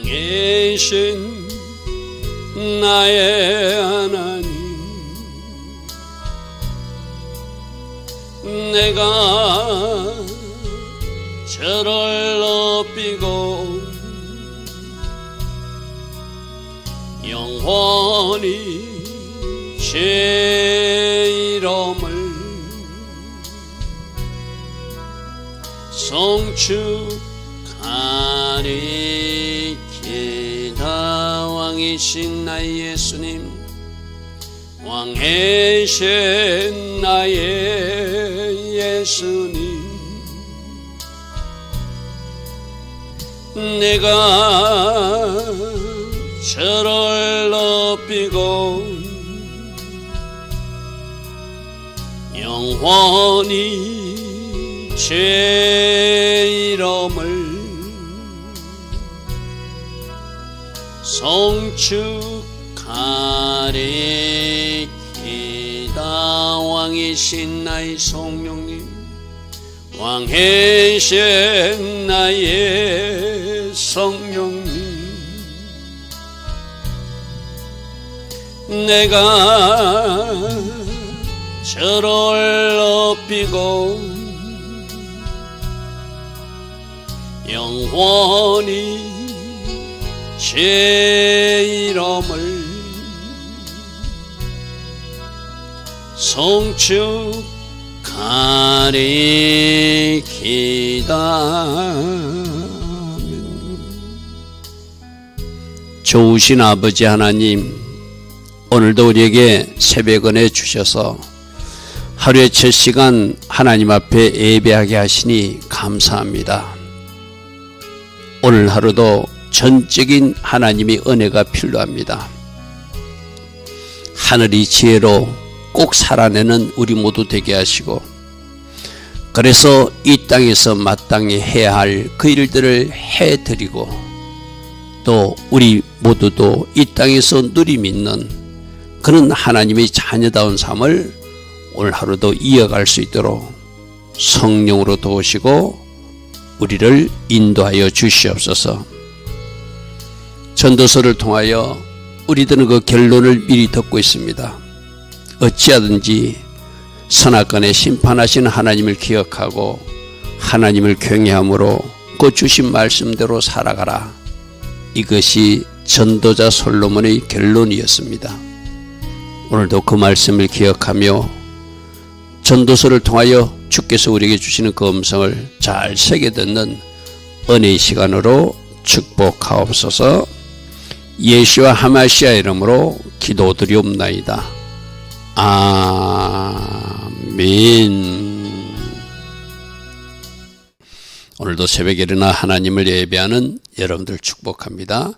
왕이신 나의 하나님, 내가 저를 높이고 영원히 제 이름을 송축하리이다. 왕이신 나의 예수님, 왕이신 나의 예수님, 내가 저를 높이고 영원히 제 이름을 송축하리이다. 왕이신 나의 성령님, 왕이신 나의 성령님, 내가 저를 높이고 영원히 제 이름을 송축하리이다. 좋으신 아버지 하나님, 오늘도 우리에게 새벽은혜 주셔서 하루의 첫 시간 하나님 앞에 예배하게 하시니 감사합니다. 오늘 하루도 전적인 하나님의 은혜가 필요합니다. 하늘이 지혜로 꼭 살아내는 우리 모두 되게 하시고, 그래서 이 땅에서 마땅히 해야 할 그 일들을 해드리고, 또 우리 모두도 이 땅에서 누림 있는 그런 하나님의 자녀다운 삶을 오늘 하루도 이어갈 수 있도록 성령으로 도우시고 우리를 인도하여 주시옵소서. 전도서를 통하여 우리들은 그 결론을 미리 듣고 있습니다. 어찌하든지 선악간에 심판하신 하나님을 기억하고 하나님을 경외함으로 그 주신 말씀대로 살아가라. 이것이 전도자 솔로몬의 결론이었습니다. 오늘도 그 말씀을 기억하며 전도서를 통하여 주께서 우리에게 주시는 그 음성을 잘 새겨듣는 은혜의 시간으로 축복하옵소서. 예수와 하마시아 이름으로 기도드리옵나이다. 아멘. 오늘도 새벽에 일어나 하나님을 예배하는 여러분들 축복합니다.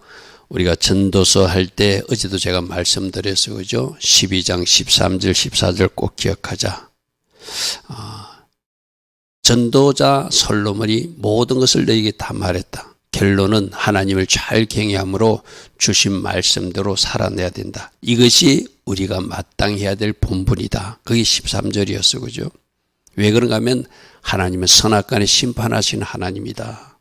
우리가 전도서 할 때 어제도 제가 말씀드렸어요. 그죠? 12장 13절 14절 꼭 기억하자. 전도자 솔로몬이 모든 것을 너에게 다 말했다. 결론은 하나님을 잘 경외함으로 주신 말씀대로 살아내야 된다. 이것이 우리가 마땅히 해야 될 본분이다. 그게 13절이었어요. 그죠? 왜 그런가 하면 하나님은 선악간에 심판하시는 하나님이다.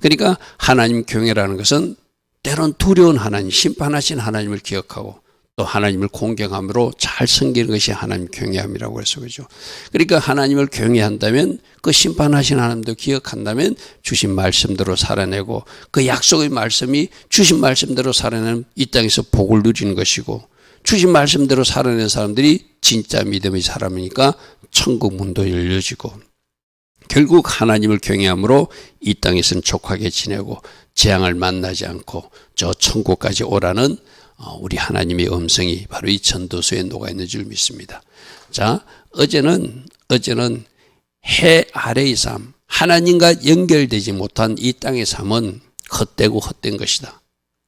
그러니까 하나님 경외라는 것은 때론 두려운 하나님, 심판하신 하나님을 기억하고 또 하나님을 공경함으로 잘 섬기는 것이 하나님 경외함이라고 해서 그죠. 그러니까 하나님을 경외한다면 그 심판하신 하나님도 기억한다면 주신 말씀대로 살아내고 그 약속의 말씀이 주신 말씀대로 살아내는 이 땅에서 복을 누리는 것이고 주신 말씀대로 살아내는 사람들이 진짜 믿음의 사람이니까 천국 문도 열려지고 결국 하나님을 경외함으로 이 땅에서는 족하게 지내고 재앙을 만나지 않고 저 천국까지 오라는 우리 하나님의 음성이 바로 이 전도서에 녹아있는 줄 믿습니다. 자, 어제는 해 아래의 삶, 하나님과 연결되지 못한 이 땅의 삶은 헛되고 헛된 것이다.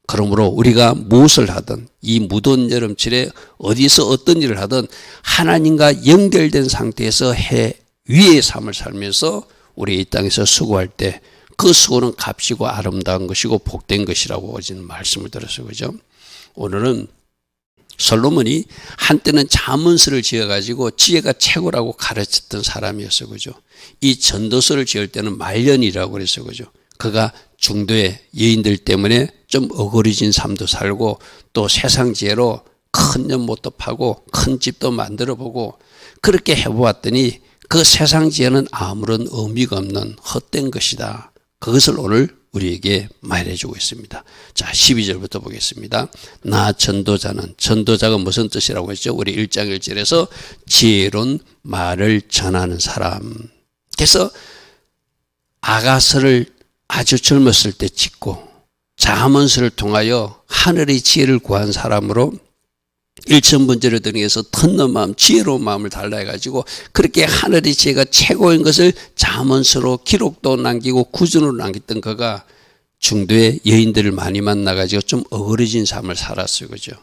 그러므로 우리가 무엇을 하든 이 무더운 여름철에 어디서 어떤 일을 하든 하나님과 연결된 상태에서 해 위의 삶을 살면서 우리 이 땅에서 수고할 때 그 수고는 값이고 아름다운 것이고 복된 것이라고 어제는 말씀을 드렸어요. 그죠? 오늘은 솔로몬이 한때는 잠언서를 지어가지고 지혜가 최고라고 가르쳤던 사람이었어요. 그죠? 이 전도서를 지을 때는 말년이라고 그랬어요. 그죠? 그가 중도의 여인들 때문에 좀 어그러진 삶도 살고 또 세상 지혜로 큰 연못도 파고 큰 집도 만들어 보고 그렇게 해보았더니 그 세상 지혜는 아무런 의미가 없는 헛된 것이다. 그것을 오늘 우리에게 말해주고 있습니다. 자, 12절부터 보겠습니다. 나 전도자는, 전도자가 무슨 뜻이라고 했죠? 우리 1장 1절에서 지혜로운 말을 전하는 사람. 그래서 아가서를 아주 젊었을 때 짓고 잠언서를 통하여 하늘의 지혜를 구한 사람으로 일천번제를 드리기 위해서 턴는 마음, 지혜로운 마음을 달라 해가지고 그렇게 하늘의 지혜가 최고인 것을 잠언서로 기록도 남기고 구전으로 남겼던 그가 중도의 여인들을 많이 만나가지고 좀 어그러진 삶을 살았어요. 그죠?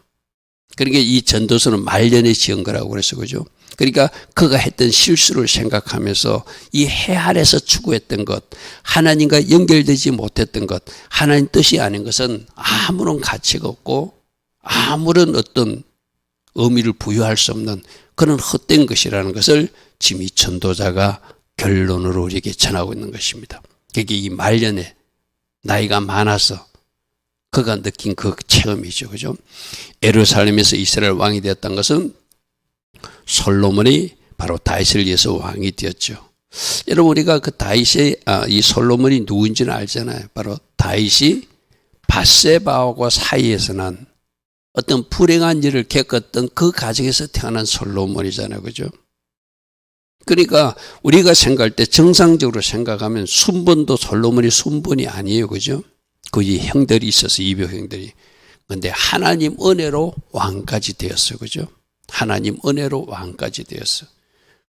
그러니까 이 전도서는 말년에 지은 거라고 그랬어요. 그죠? 그러니까 그가 했던 실수를 생각하면서 이 해 아래서 추구했던 것, 하나님과 연결되지 못했던 것, 하나님 뜻이 아닌 것은 아무런 가치가 없고 아무런 어떤 의미를 부여할 수 없는 그런 헛된 것이라는 것을 지금 이 전도자가 결론으로 우리에게 전하고 있는 것입니다. 그게 이 말년에 나이가 많아서 그가 느낀 그 체험이죠. 그죠? 예루살렘에서 이스라엘 왕이 되었던 것은 솔로몬이 바로 다윗을 위해서 왕이 되었죠. 여러분 우리가 그 다윗의 이 솔로몬이 누구인지는 알잖아요. 바로 다윗이 밧세바하고 사이에서 난 어떤 불행한 일을 겪었던 그 가정에서 태어난 솔로몬이잖아요. 그죠? 그러니까 우리가 생각할 때 정상적으로 생각하면 순번도 솔로몬이 순번이 아니에요. 그죠? 거기 형들이 있어서 이병 형들이. 그런데 하나님 은혜로 왕까지 되었어요. 그죠? 하나님 은혜로 왕까지 되었어요.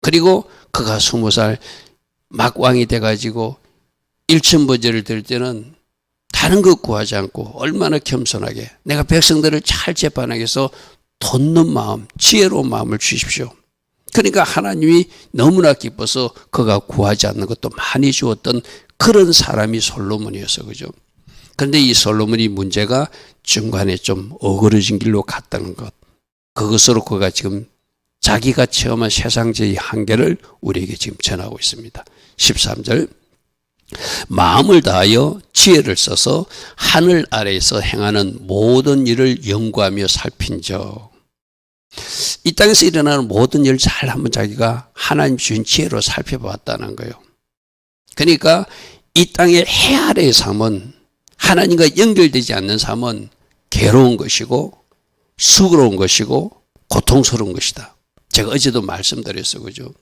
그리고 그가 20살 막 왕이 돼가지고 일천번제를 드릴 때는 다른 것 구하지 않고 얼마나 겸손하게 내가 백성들을 잘 재판하기 위해서 돋는 마음, 지혜로운 마음을 주십시오. 그러니까 하나님이 너무나 기뻐서 그가 구하지 않는 것도 많이 주었던 그런 사람이 솔로몬이었어. 그죠? 그런데 이 솔로몬이 문제가 중간에 좀 어그러진 길로 갔다는 것. 그것으로 그가 지금 자기가 체험한 세상적인 한계를 우리에게 지금 전하고 있습니다. 13절. 마음을 다하여 지혜를 써서 하늘 아래에서 행하는 모든 일을 연구하며 살핀적. 이 땅에서 일어나는 모든 일을 잘 한번 자기가 하나님 주신 지혜로 살펴봤다는 거예요. 그러니까 이 땅의 해 아래의 삶은 하나님과 연결되지 않는 삶은 괴로운 것이고 수고로운 것이고 고통스러운 것이다. 제가 어제도 말씀드렸어요. 그죠?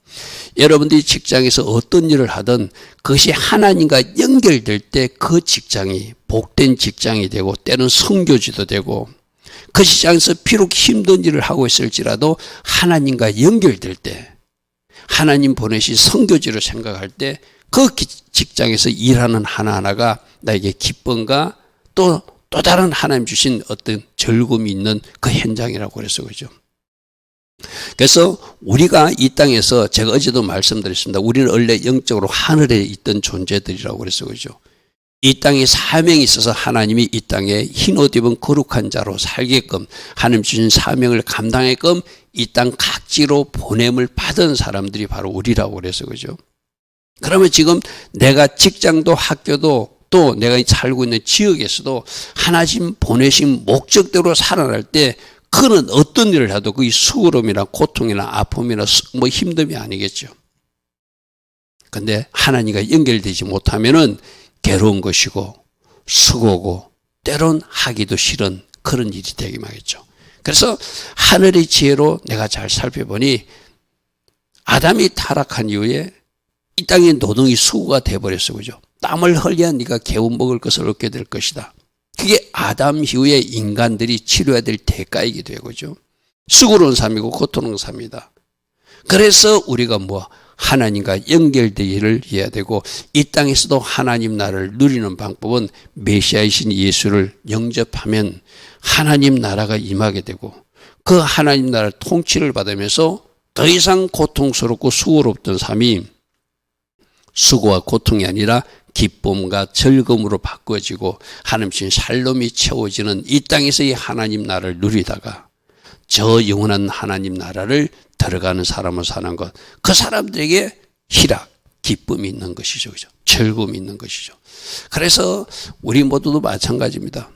여러분들이 직장에서 어떤 일을 하든 그것이 하나님과 연결될 때 그 직장이 복된 직장이 되고 때는 선교지도 되고 그 직장에서 비록 힘든 일을 하고 있을지라도 하나님과 연결될 때 하나님 보내신 선교지로 생각할 때 그 직장에서 일하는 하나하나가 나에게 기쁨과 또 다른 하나님 주신 어떤 즐거움이 있는 그 현장이라고 그랬어요. 그죠? 그래서 우리가 이 땅에서 제가 어제도 말씀드렸습니다. 우리는 원래 영적으로 하늘에 있던 존재들이라고 그랬어요. 그죠? 이 땅에 사명이 있어서 하나님이 이 땅에 흰옷 입은 거룩한 자로 살게끔 하나님 주신 사명을 감당하게끔 이 땅 각지로 보냄을 받은 사람들이 바로 우리라고 그랬어요. 그죠? 그러면 지금 내가 직장도 학교도 또 내가 살고 있는 지역에서도 하나님 보내신 목적대로 살아날 때 그는 어떤 일을 해도 그게 수고로움이나 고통이나 아픔이나 뭐 힘듦이 아니겠죠. 근데 하나님과 연결되지 못하면은 괴로운 것이고 수고고 때론 하기도 싫은 그런 일이 되기만 하겠죠. 그래서 하늘의 지혜로 내가 잘 살펴보니 아담이 타락한 이후에 이 땅의 노동이 수고가 돼버렸어. 그죠? 땀을 흘려야 네가 개운 먹을 것을 얻게 될 것이다. 그게 아담 이후에 인간들이 치료해야 될 대가이기도 해요. 그죠? 수고로운 삶이고 고통스러운 삶이다. 그래서 우리가 하나님과 연결되기를 해야 되고 이 땅에서도 하나님 나라를 누리는 방법은 메시아이신 예수를 영접하면 하나님 나라가 임하게 되고 그 하나님 나라 통치를 받으면서 더 이상 고통스럽고 수고롭던 삶이 수고와 고통이 아니라 기쁨과 즐거움으로 바꿔지고 하나님 주신 샬롬이 채워지는 이 땅에서의 하나님 나라를 누리다가 저 영원한 하나님 나라를 들어가는 사람을 사는 것, 그 사람들에게 희락, 기쁨이 있는 것이죠. 그죠? 즐거움이 있는 것이죠. 그래서 우리 모두도 마찬가지입니다.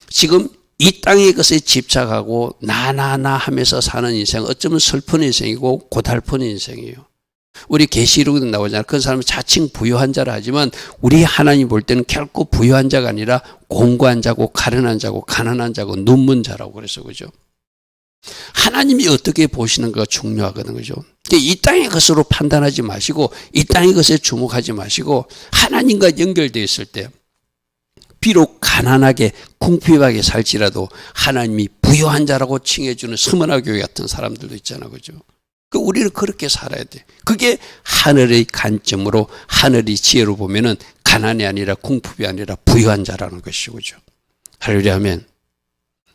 지금 이 땅의 것에 집착하고 나나나 하면서 사는 인생, 어쩌면 슬픈 인생이고 고달픈 인생이에요. 우리 계시록에도 나오잖아요. 그 사람은 자칭 부유한 자라 하지만 우리 하나님 볼 때는 결코 부유한 자가 아니라 공고한 자고 가련한 자고 가난한 자고 눈먼 자라고 그래서 그죠. 하나님이 어떻게 보시는가가 중요하거든 그죠. 이 땅의 것으로 판단하지 마시고 이 땅의 것에 주목하지 마시고 하나님과 연결되어 있을 때 비록 가난하게 궁핍하게 살지라도 하나님이 부유한 자라고 칭해주는 서머나 교회 같은 사람들도 있잖아 그죠. 우리는 그렇게 살아야 돼. 그게 하늘의 관점으로 하늘의 지혜로 보면은 가난이 아니라 궁핍이 아니라 부유한 자라는 것이죠. 그죠? 할렐루야 아멘.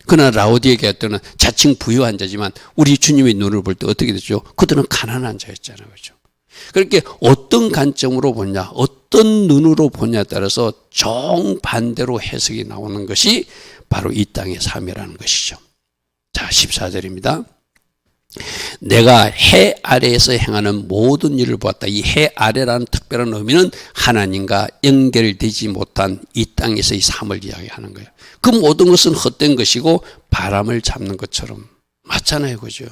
그러나 라오디에 교회는 자칭 부유한 자지만 우리 주님의 눈을 볼 때 어떻게 되죠? 그들은 가난한 자였잖아요. 그죠? 그렇게 어떤 관점으로 보냐, 어떤 눈으로 보냐에 따라서 정반대로 해석이 나오는 것이 바로 이 땅의 삶이라는 것이죠. 자, 14절입니다. 내가 해 아래에서 행하는 모든 일을 보았다. 이 해 아래라는 특별한 의미는 하나님과 연결되지 못한 이 땅에서의 삶을 이야기하는 거예요. 그 모든 것은 헛된 것이고 바람을 잡는 것처럼 맞잖아요. 그죠?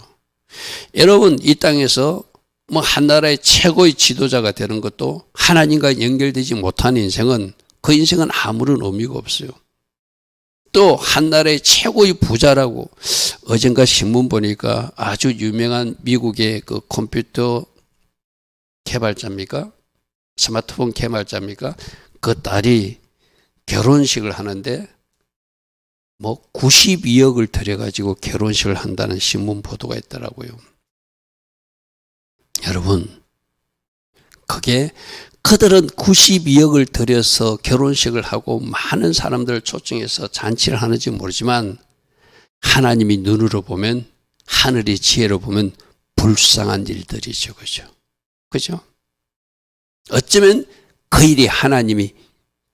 여러분 이 땅에서 뭐 한 나라의 최고의 지도자가 되는 것도 하나님과 연결되지 못한 인생은 그 인생은 아무런 의미가 없어요. 또 한 나라의 최고의 부자라고 어젠가 신문 보니까 아주 유명한 미국의 그 컴퓨터 개발자입니까? 스마트폰 개발자입니까? 그 딸이 결혼식을 하는데 뭐 92억을 들여가지고 결혼식을 한다는 신문 보도가 있더라고요. 여러분, 그들은 92억을 들여서 결혼식을 하고 많은 사람들을 초청해서 잔치를 하는지 모르지만 하나님이 눈으로 보면 하늘의 지혜로 보면 불쌍한 일들이죠. 그죠? 그죠? 어쩌면 그 일이 하나님이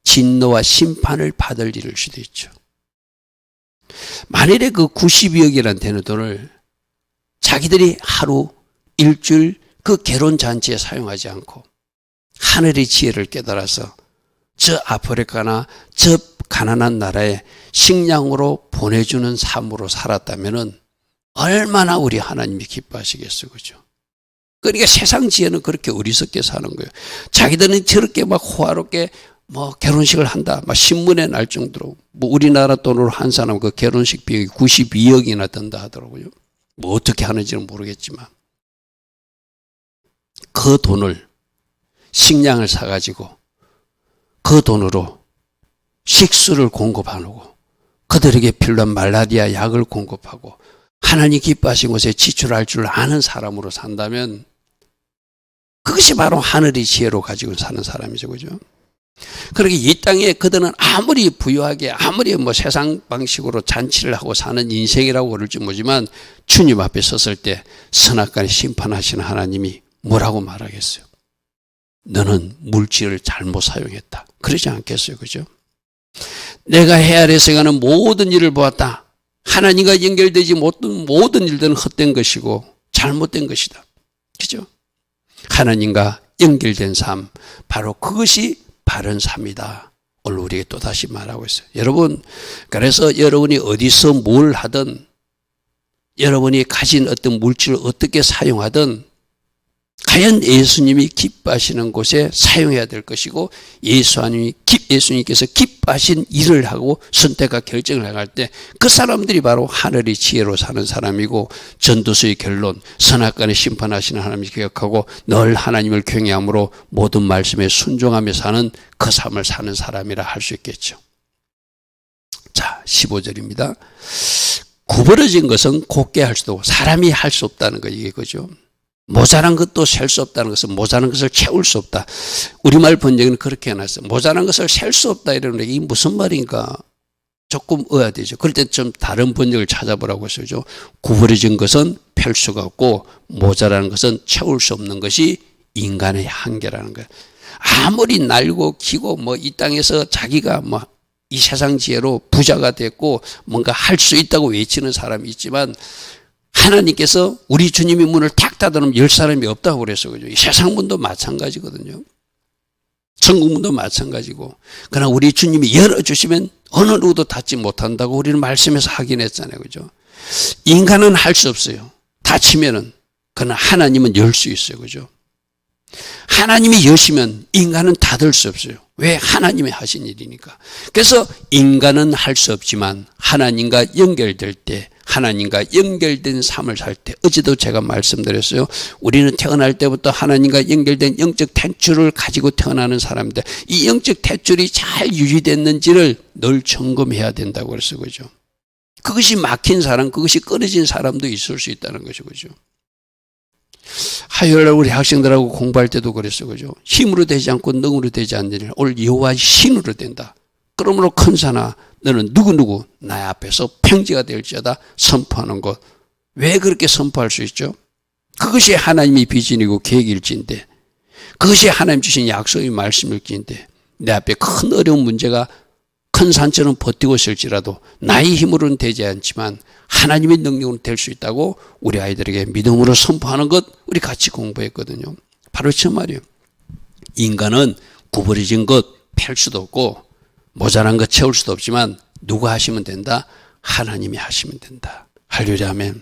진노와 심판을 받을 일일 수도 있죠. 만일에 그 92억이라는 되는 돈을 자기들이 하루, 일주일 그 결혼잔치에 사용하지 않고 하늘의 지혜를 깨달아서 저 아프리카나 저 가난한 나라에 식량으로 보내주는 삶으로 살았다면 얼마나 우리 하나님이 기뻐하시겠어요. 그죠? 그러니까 세상 지혜는 그렇게 어리석게 사는 거예요. 자기들은 저렇게 막 호화롭게 뭐 결혼식을 한다. 막 신문에 날 정도로 뭐 우리나라 돈으로 한 사람 그 결혼식 비용이 92억이나 든다 하더라고요. 뭐 어떻게 하는지는 모르겠지만 그 돈을 식량을 사가지고 그 돈으로 식수를 공급하고 그들에게 필요한 말라리아 약을 공급하고 하나님 기뻐하신 곳에 지출할 줄 아는 사람으로 산다면 그것이 바로 하늘의 지혜로 가지고 사는 사람이죠. 그죠? 그러게 이 땅에 그들은 아무리 부유하게 아무리 뭐 세상 방식으로 잔치를 하고 사는 인생이라고 그럴지 모르지만 주님 앞에 섰을 때 선악간에 심판하시는 하나님이 뭐라고 말하겠어요? 너는 물질을 잘못 사용했다. 그러지 않겠어요. 그죠? 내가 해 아래에서 행하는 모든 일을 보았다. 하나님과 연결되지 못한 모든 일들은 헛된 것이고 잘못된 것이다. 그죠? 하나님과 연결된 삶, 바로 그것이 바른 삶이다. 오늘 우리에게 또다시 말하고 있어요. 여러분, 그래서 여러분이 어디서 뭘 하든 여러분이 가진 어떤 물질을 어떻게 사용하든 과연 예수님이 기뻐하시는 곳에 사용해야 될 것이고 예수님께서 기뻐하신 일을 하고 선택과 결정을 할 때 그 사람들이 바로 하늘의 지혜로 사는 사람이고 전도서의 결론 선악간에 심판하시는 하나님을 기억하고 늘 하나님을 경외함으로 모든 말씀에 순종하며 사는 그 삶을 사는 사람이라 할 수 있겠죠. 자, 15절입니다. 구부러진 것은 곱게 할 수도 사람이 할 수 없다는 거 이게 그죠. 모자란 것도 셀 수 없다는 것은 모자란 것을 채울 수 없다. 우리말 번역은 그렇게 해놨어요. 모자란 것을 셀 수 없다 이러는데 이게 무슨 말인가 조금 의아되죠. 그럴 때 좀 다른 번역을 찾아보라고 했어요. 구부러진 것은 펼 수가 없고 모자란 것은 채울 수 없는 것이 인간의 한계라는 거예요. 아무리 날고 기고 뭐 이 땅에서 자기가 뭐 이 세상 지혜로 부자가 됐고 뭔가 할 수 있다고 외치는 사람이 있지만 하나님께서 우리 주님이 문을 탁 닫아놓으면 열 사람이 없다고 그랬어요. 그죠? 세상 문도 마찬가지거든요. 천국 문도 마찬가지고. 그러나 우리 주님이 열어주시면 어느 누구도 닫지 못한다고 우리는 말씀에서 확인했잖아요. 그죠? 인간은 할 수 없어요. 닫히면은. 그러나 하나님은 열 수 있어요. 그죠? 하나님이 여시면 인간은 닫을 수 없어요. 왜? 하나님이 하신 일이니까. 그래서 인간은 할 수 없지만 하나님과 연결될 때, 하나님과 연결된 삶을 살 때, 어제도 제가 말씀드렸어요. 우리는 태어날 때부터 하나님과 연결된 영적 탯줄을 가지고 태어나는 사람인데 이 영적 탯줄이 잘 유지됐는지를 늘 점검해야 된다고 그랬어요. 그죠? 그것이 막힌 사람, 그것이 끊어진 사람도 있을 수 있다는 것이죠. 그죠? 화요일날 우리 학생들하고 공부할 때도 그랬어요. 그죠? 힘으로 되지 않고 능으로 되지 않느니라. 오늘 여호와의 신으로 된다. 그러므로 큰 산아 너는 누구누구 나의 앞에서 평지가 될지어다 선포하는 것. 왜 그렇게 선포할 수 있죠? 그것이 하나님의 비전이고 계획일지인데, 그것이 하나님 주신 약속의 말씀일지인데, 내 앞에 큰 어려운 문제가 큰 산처럼 버티고 있을지라도 나의 힘으로는 되지 않지만 하나님의 능력으로 될 수 있다고 우리 아이들에게 믿음으로 선포하는 것, 우리 같이 공부했거든요. 바로 저 말이에요. 인간은 구부러진 것 펼 수도 없고 모자란 것 채울 수도 없지만 누가 하시면 된다? 하나님이 하시면 된다. 할렐루야 아멘.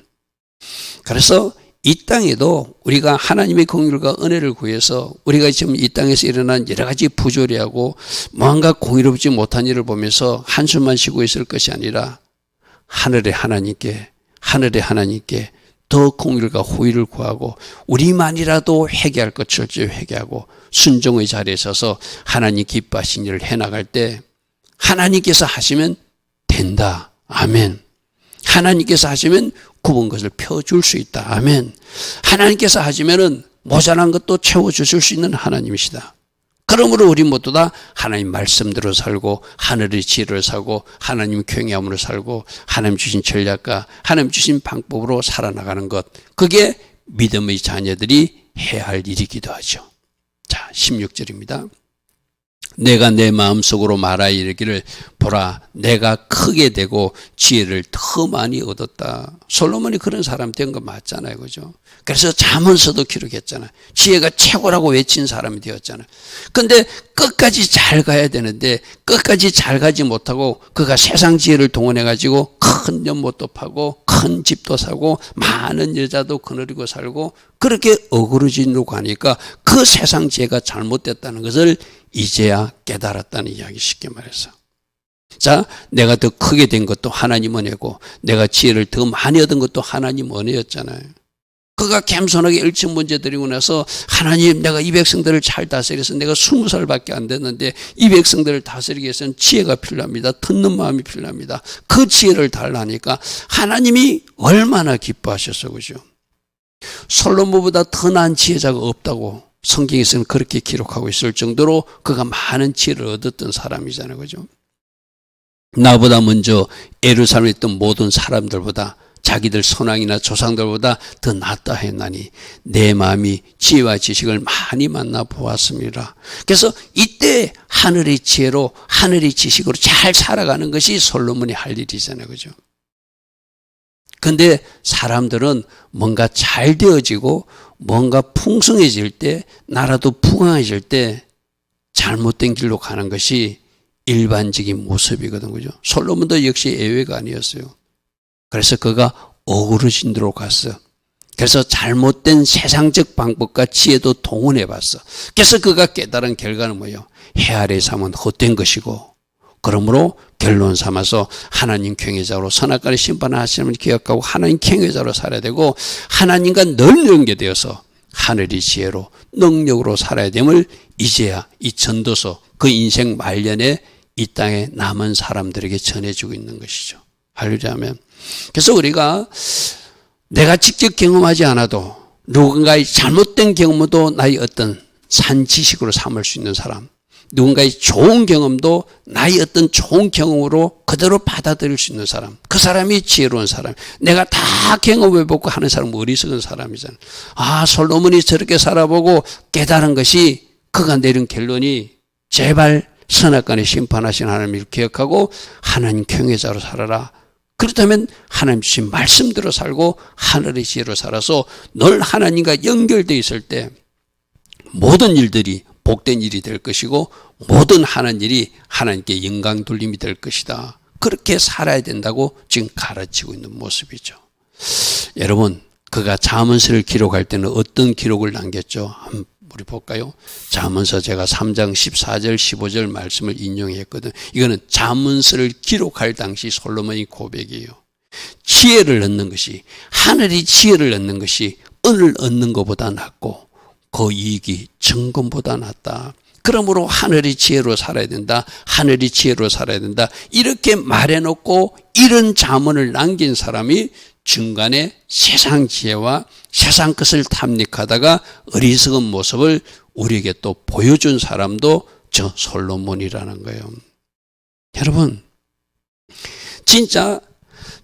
그래서 이 땅에도 우리가 하나님의 긍휼과 은혜를 구해서 우리가 지금 이 땅에서 일어난 여러 가지 부조리하고 뭔가 공의롭지 못한 일을 보면서 한숨만 쉬고 있을 것이 아니라 하늘의 하나님께 더 긍휼과 호의를 구하고 우리만이라도 회개할 것 철저히 회개하고 순종의 자리에 서서 하나님 기뻐하신 일을 해나갈 때 하나님께서 하시면 된다. 아멘. 하나님께서 하시면 굽은 것을 펴줄 수 있다. 아멘. 하나님께서 하시면은 모자란 것도 채워주실 수 있는 하나님이시다. 그러므로 우리 모두 다 하나님 말씀대로 살고 하늘의 지혜를 살고 하나님 경외함으로 살고 하나님 주신 전략과 하나님 주신 방법으로 살아나가는 것, 그게 믿음의 자녀들이 해야 할 일이기도 하죠. 자, 16절입니다. 내가 내 마음속으로 말하여 이르기를 보라 내가 크게 되고 지혜를 더 많이 얻었다. 솔로몬이 그런 사람 된 거 맞잖아요. 그죠? 그래서 잠언서도 기록했잖아요. 지혜가 최고라고 외친 사람이 되었잖아요. 근데 끝까지 잘 가야 되는데 끝까지 잘 가지 못하고 그가 세상 지혜를 동원해 가지고 큰 연못도 파고 큰 집도 사고 많은 여자도 거느리고 살고 그렇게 어그러지로 가니까 그 세상 지혜가 잘못됐다는 것을 이제야 깨달았다는 이야기, 쉽게 말해서. 자, 내가 더 크게 된 것도 하나님 은혜고 내가 지혜를 더 많이 얻은 것도 하나님 은혜였잖아요. 그가 겸손하게 일층 문제 드리고 나서 하나님 내가 이 백성들을 잘 다스려서 내가 20살밖에 안 됐는데 이 백성들을 다스리기 위해서는 지혜가 필요합니다. 듣는 마음이 필요합니다. 그 지혜를 달라니까 하나님이 얼마나 기뻐하셨어. 그죠? 솔로몬보다 더 나은 지혜자가 없다고 성경에서는 그렇게 기록하고 있을 정도로 그가 많은 지혜를 얻었던 사람이잖아요. 그죠? 나보다 먼저 예루살렘에 있던 모든 사람들보다 자기들 선왕이나 조상들보다 더 낫다 했나니 내 마음이 지혜와 지식을 많이 만나 보았습니다. 그래서 이때 하늘의 지혜로 하늘의 지식으로 잘 살아가는 것이 솔로몬이 할 일이잖아요. 그죠? 근데 사람들은 뭔가 잘 되어지고 뭔가 풍성해질 때, 나라도 부강해질 때 잘못된 길로 가는 것이 일반적인 모습이거든. 그죠? 솔로몬도 역시 예외가 아니었어요. 그래서 그가 어그러진 대로 갔어. 그래서 잘못된 세상적 방법과 지혜도 동원해 봤어. 그래서 그가 깨달은 결과는 뭐예요? 해 아래 삶은 헛된 것이고, 그러므로 결론 삼아서 하나님 경외자로 선악과를 심판하시는 기억하고 하나님 경외자로 살아야 되고 하나님과 늘 연계되어서 하늘의 지혜로 능력으로 살아야 됨을 이제야 이 전도서 그 인생 말년에 이 땅에 남은 사람들에게 전해주고 있는 것이죠. 할렐루야. 그래서 우리가 내가 직접 경험하지 않아도 누군가의 잘못된 경험도 나의 어떤 산지식으로 삼을 수 있는 사람, 누군가의 좋은 경험도 나의 어떤 좋은 경험으로 그대로 받아들일 수 있는 사람, 그 사람이 지혜로운 사람. 내가 다 경험해보고 하는 사람은 어리석은 사람이잖아요. 아, 솔로몬이 저렇게 살아보고 깨달은 것이 그가 내린 결론이 제발 선악간에 심판하신 하나님을 기억하고 하나님 경외자로 살아라. 그렇다면 하나님 주신 말씀대로 살고 하늘의 지혜로 살아서 늘 하나님과 연결되어 있을 때 모든 일들이 복된 일이 될 것이고 모든 하는 일이 하나님께 영광 돌림이 될 것이다. 그렇게 살아야 된다고 지금 가르치고 있는 모습이죠. 여러분, 그가 잠언서를 기록할 때는 어떤 기록을 남겼죠? 한번 우리 볼까요? 잠언서 제가 3장 14절 15절 말씀을 인용했거든. 이거는 잠언서를 기록할 당시 솔로몬의 고백이에요. 지혜를 얻는 것이, 하늘이 지혜를 얻는 것이 은을 얻는 것보다 낫고 그 이익이 정금보다 낫다. 그러므로 하늘이 지혜로 살아야 된다. 하늘이 지혜로 살아야 된다. 이렇게 말해놓고 이런 잠언을 남긴 사람이 중간에 세상 지혜와 세상 것을 탐닉하다가 어리석은 모습을 우리에게 또 보여준 사람도 저 솔로몬이라는 거예요. 여러분, 진짜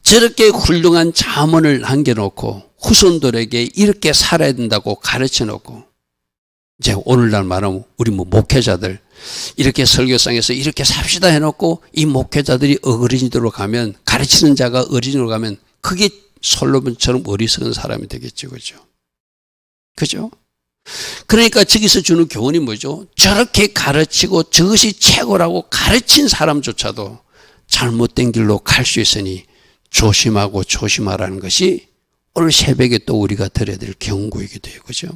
저렇게 훌륭한 잠언을 남겨놓고 후손들에게 이렇게 살아야 된다고 가르쳐놓고, 이제 오늘날 말하면 우리 목회자들 이렇게 설교상에서 이렇게 삽시다 해놓고 이 목회자들이 어린이들로 가면, 가르치는 자가 어린이로 가면 그게 솔로몬처럼 어리석은 사람이 되겠죠. 그죠? 그죠? 그러니까 저기서 주는 교훈이 뭐죠? 저렇게 가르치고 저것이 최고라고 가르친 사람조차도 잘못된 길로 갈 수 있으니 조심하고 조심하라는 것이 오늘 새벽에 또 우리가 들어야 될 경고이기도 해요. 그죠?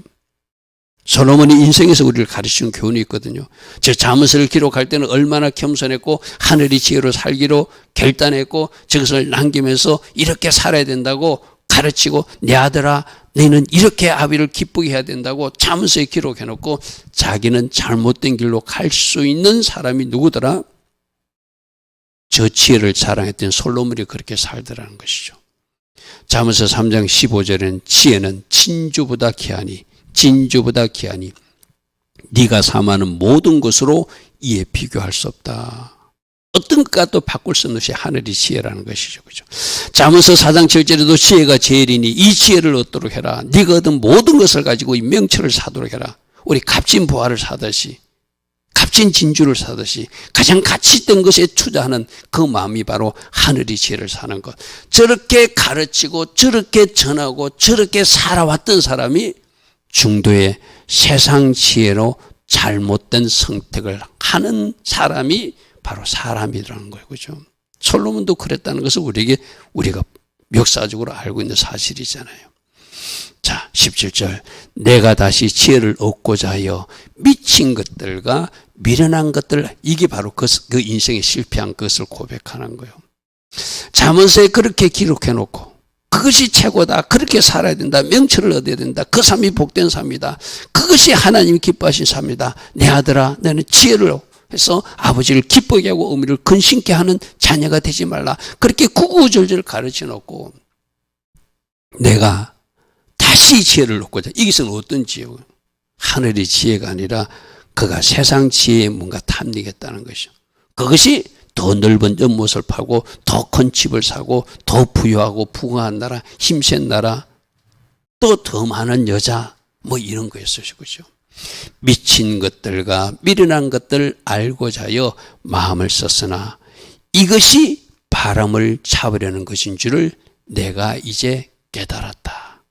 솔로몬이 인생에서 우리를 가르치는 교훈이 있거든요. 저 잠언서를 기록할 때는 얼마나 겸손했고 하늘이 지혜로 살기로 결단했고 저것을 남기면서 이렇게 살아야 된다고 가르치고, 내 아들아 너희는 이렇게 아비를 기쁘게 해야 된다고 잠언서에 기록해놓고 자기는 잘못된 길로 갈 수 있는 사람이 누구더라? 저 지혜를 자랑했던 솔로몬이 그렇게 살더라는 것이죠. 잠언서 3장 15절에는 지혜는 진주보다 귀하니 진주보다 귀하니 네가 삼하는 모든 것으로 이에 비교할 수 없다. 어떤 것과도 바꿀 수 없는 것이 하늘의 지혜라는 것이죠. 그죠? 잠언서 4장 7절에도 지혜가 제일이니 이 지혜를 얻도록 해라. 네가 얻은 모든 것을 가지고 이 명철을 사도록 해라. 우리 값진 보화를 사듯이, 값진 진주를 사듯이 가장 가치 있던 것에 투자하는 그 마음이 바로 하늘의 지혜를 사는 것. 저렇게 가르치고 저렇게 전하고 저렇게 살아왔던 사람이 중도의 세상 지혜로 잘못된 선택을 하는 사람이 바로 사람이라는 거예요. 그죠? 솔로몬도 그랬다는 것을 우리가 역사적으로 알고 있는 사실이잖아요. 자, 17절. 내가 다시 지혜를 얻고자 하여 미친 것들과 미련한 것들, 이게 바로 그 인생에 실패한 것을 고백하는 거예요. 잠언서에 그렇게 기록해 놓고 그것이 최고다. 그렇게 살아야 된다. 명철을 얻어야 된다. 그 삶이 복된 삶이다. 그것이 하나님이 기뻐하신 삶이다. 내 아들아, 너는 지혜를 해서 아버지를 기쁘게 하고 어머니를 근심케 하는 자녀가 되지 말라. 그렇게 구구절절 가르쳐 놓고 내가 다시 지혜를 얻고자. 이것은 어떤 지혜고? 하늘의 지혜가 아니라 그가 세상 지혜에 뭔가 탐닉했다는 것이죠. 그것이 더 넓은 연못을 파고 더 큰 집을 사고 더 부유하고 부강한 나라, 힘센 나라, 또 더 많은 여자, 뭐 이런 거였어요. 그죠? 미친 것들과 미련한 것들 알고자 하여 마음을 썼으나 이것이 바람을 잡으려는 것인 줄을 내가 이제 깨달았다.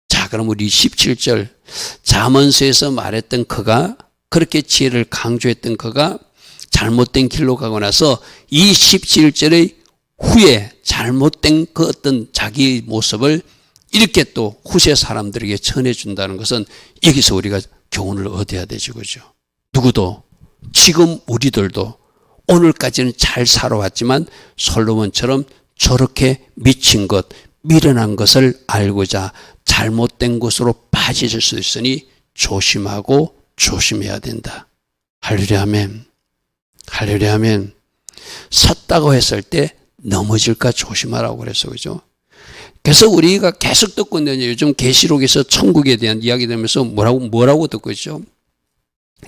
자, 그럼 우리 17절 잠언서에서 말했던 그가, 그렇게 지혜를 강조했던 그가 잘못된 길로 가고 나서 이 17절의 후에 잘못된 그 어떤 자기 모습을 이렇게 또 후세 사람들에게 전해준다는 것은 여기서 우리가 교훈을 얻어야 되죠. 그죠? 누구도, 지금 우리들도 오늘까지는 잘 살아왔지만 솔로몬처럼 저렇게 미친 것, 미련한 것을 알고자 잘못된 곳으로 빠질 수 있으니 조심하고 조심해야 된다. 할렐루야 아멘. 할렐루야 아멘. 섰다고 했을 때 넘어질까 조심하라고 그랬어. 그죠? 그래서 우리가 계속 듣고 있는, 요즘 계시록에서 천국에 대한 이야기 되면서 뭐라고 듣고 있죠?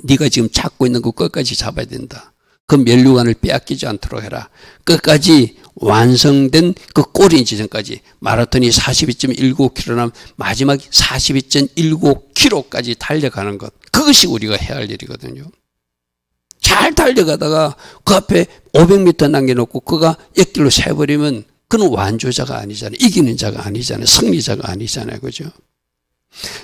네가 지금 잡고 있는 거 끝까지 잡아야 된다. 그 면류관을 빼앗기지 않도록 해라. 끝까지 완성된 그 꼬리 지점까지, 마라톤이 42.19km나 마지막 42.19km까지 달려가는 것, 그것이 우리가 해야 할 일이거든요. 잘 달려가다가 그 앞에 500m 남겨놓고 그가 옆길로 새버리면 그는 완주자가 아니잖아요. 이기는 자가 아니잖아요. 승리자가 아니잖아요. 그죠?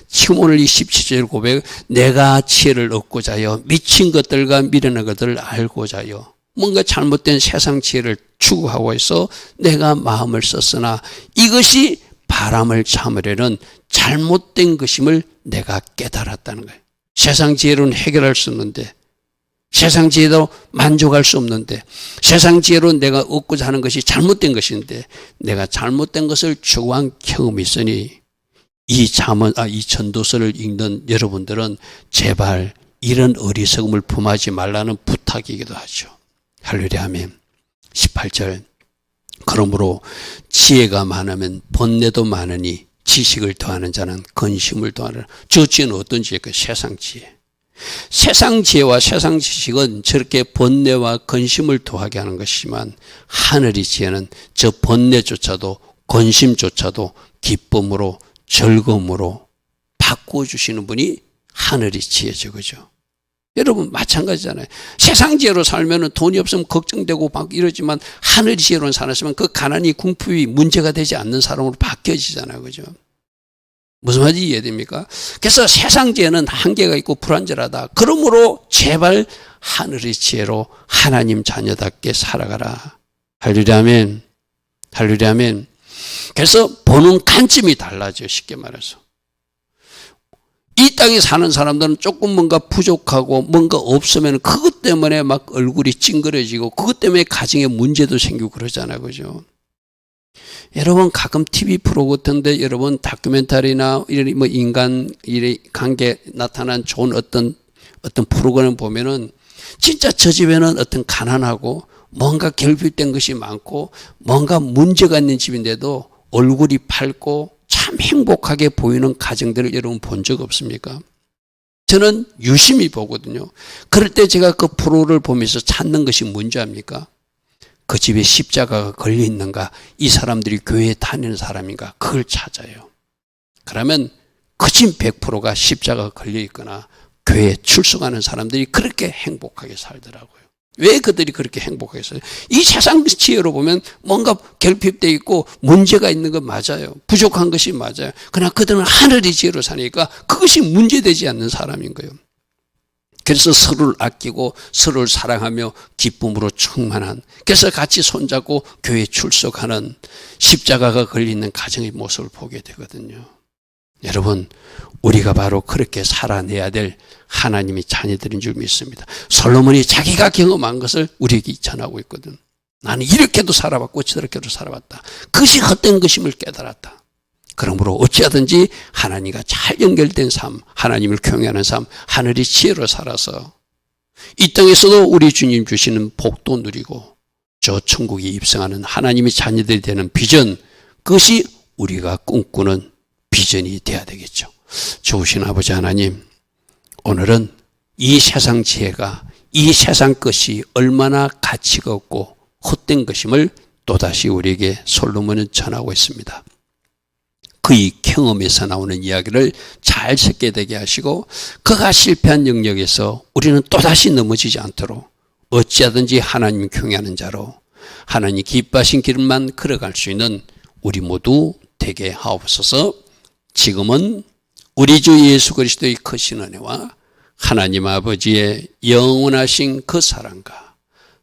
지금 오늘 이 17절 고백, 내가 지혜를 얻고자 하여 미친 것들과 미련한 것들을 알고자 하여 뭔가 잘못된 세상 지혜를 추구하고 있어 내가 마음을 썼으나 이것이 바람을 참으려는 잘못된 것임을 내가 깨달았다는 거예요. 세상 지혜로는 해결할 수 없는데, 세상 지혜로 만족할 수 없는데, 세상 지혜로 내가 얻고자 하는 것이 잘못된 것인데 내가 잘못된 것을 추구한 경험이 있으니 이 전도서를 읽는 여러분들은 제발 이런 어리석음을 품하지 말라는 부탁이기도 하죠. 할렐루야 아멘. 18절, 그러므로 지혜가 많으면 번뇌도 많으니 지식을 더하는 자는 근심을 더하라. 저 지혜는 어떤 지혜일까요? 세상 지혜. 세상 지혜와 세상 지식은 저렇게 번뇌와 근심을 더하게 하는 것이지만 하늘의 지혜는 저 번뇌조차도 근심조차도 기쁨으로 즐거움으로 바꿔주시는 분이 하늘의 지혜죠. 그죠? 여러분 마찬가지잖아요. 세상 지혜로 살면 돈이 없으면 걱정되고 막 이러지만 하늘의 지혜로 살았으면 그 가난이 궁핍이 문제가 되지 않는 사람으로 바뀌어지잖아요. 그죠? 무슨 말인지 이해됩니까? 그래서 세상 지혜는 한계가 있고 불완전하다. 그러므로 제발 하늘의 지혜로 하나님 자녀답게 살아가라. 할렐루야 아멘. 할렐루야 아멘. 그래서 보는 관점이 달라져요. 쉽게 말해서. 이 땅에 사는 사람들은 조금 뭔가 부족하고 뭔가 없으면 그것 때문에 막 얼굴이 찡그러지고 그것 때문에 가정에 문제도 생기고 그러잖아요. 그죠? 여러분 가끔 TV 프로 같은데 여러분 다큐멘터리나 이런 뭐 인간 관계 나타난 좋은 어떤 프로그램 보면은 진짜 저 집에는 어떤 가난하고 뭔가 결핍된 것이 많고 뭔가 문제가 있는 집인데도 얼굴이 밝고 참 행복하게 보이는 가정들을 여러분 본 적 없습니까? 저는 유심히 보거든요. 그럴 때 제가 그 프로를 보면서 찾는 것이 뭔지 압니까? 그 집에 십자가가 걸려 있는가? 이 사람들이 교회에 다니는 사람인가? 그걸 찾아요. 그러면 그 집 100%가 십자가가 걸려 있거나 교회에 출석하는 사람들이 그렇게 행복하게 살더라고요. 왜 그들이 그렇게 행복하게 살아요? 이 세상 지혜로 보면 뭔가 결핍되어 있고 문제가 있는 건 맞아요. 부족한 것이 맞아요. 그러나 그들은 하늘의 지혜로 사니까 그것이 문제되지 않는 사람인 거예요. 그래서 서로를 아끼고 서로를 사랑하며 기쁨으로 충만한, 그래서 같이 손잡고 교회에 출석하는 십자가가 걸려있는 가정의 모습을 보게 되거든요. 여러분 우리가 바로 그렇게 살아내야 될 하나님의 자녀들인 줄 믿습니다. 솔로몬이 자기가 경험한 것을 우리에게 전하고 있거든. 나는 이렇게도 살아봤고 저렇게도 살아봤다. 그것이 헛된 것임을 깨달았다. 그러므로 어찌하든지 하나님과 잘 연결된 삶, 하나님을 경외하는 삶, 하늘의 지혜로 살아서 이 땅에서도 우리 주님 주시는 복도 누리고 저 천국에 입성하는 하나님의 자녀들이 되는 비전, 그것이 우리가 꿈꾸는 비전이 돼야 되겠죠. 좋으신 아버지 하나님, 오늘은 이 세상 지혜가, 이 세상 것이 얼마나 가치가 없고 헛된 것임을 또다시 우리에게 솔로몬은 전하고 있습니다. 그의 경험에서 나오는 이야기를 잘 새게 되게 하시고 그가 실패한 영역에서 우리는 또다시 넘어지지 않도록 어찌하든지 하나님 경외하는 자로 하나님 기뻐하신 길만 걸어갈 수 있는 우리 모두 되게 하옵소서. 지금은 우리 주 예수 그리스도의 크신 은혜와 하나님 아버지의 영원하신 그 사랑과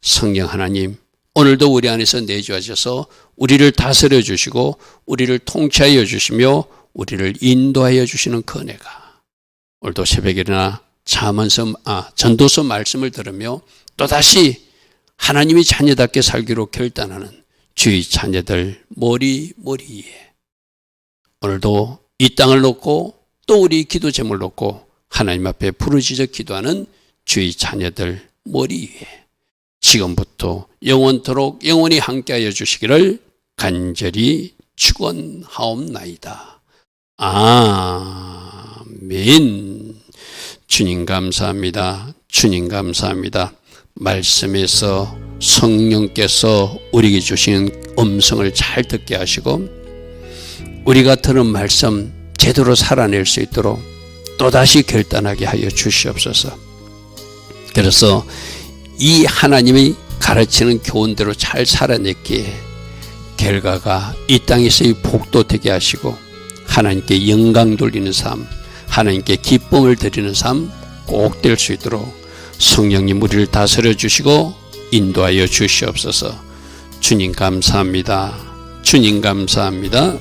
성령 하나님, 오늘도 우리 안에서 내주하셔서 우리를 다스려 주시고 우리를 통치하여 주시며 우리를 인도하여 주시는 그 은혜가 오늘도 새벽에 일어나 전도서 말씀을 들으며 또다시 하나님의 자녀답게 살기로 결단하는 주의 자녀들 머리 위에 오늘도 이 땅을 놓고 또 우리 기도 제목을 놓고 하나님 앞에 부르짖어 기도하는 주의 자녀들 머리 위에 지금부터 영원토록 영원히 함께하여 주시기를 간절히 축원하옵나이다. 아멘. 주님 감사합니다. 주님 감사합니다. 말씀에서 성령께서 우리에게 주신 음성을 잘 듣게 하시고 우리가 들은 말씀 제대로 살아낼 수 있도록 또다시 결단하게 하여 주시옵소서. 그래서 이 하나님이 가르치는 교훈대로 잘 살아냈기에 결과가 이 땅에서의 복도 되게 하시고 하나님께 영광 돌리는 삶, 하나님께 기쁨을 드리는 삶 꼭 될 수 있도록 성령님 우리를 다스려 주시고 인도하여 주시옵소서. 주님 감사합니다. 주님 감사합니다.